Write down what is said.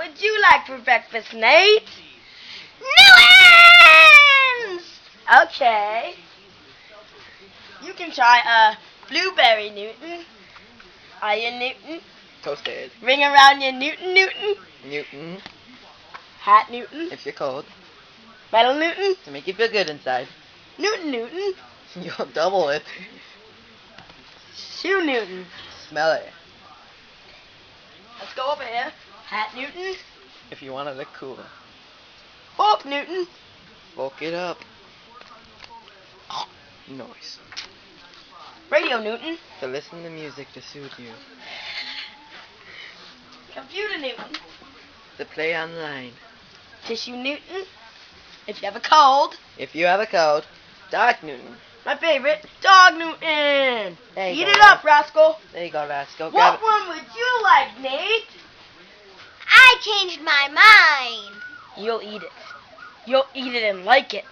would you like for breakfast, Nate? Newtons! Okay. You can try blueberry Newton. Iron Newton. Toasted. Ring around your Newton. Newton. Hat Newton. If you're cold. Metal Newton. To make you feel good inside. Newton. You'll double it. Shoe Newton. Smell it. Let's go over here. Hat Newton. If you want to look cool. Fork Newton. Bulk it up. Noise. Radio Newton. To listen to music to soothe you. Computer Newton. To play online. Tissue Newton. If you have a cold. If you have a cold. Dog Newton. My favorite, Dog Newton. There you Eat go, it up, Rascal. There you go, Rascal. What Grab one would you like, Nate? I changed my mind. You'll eat it. You'll eat it and like it.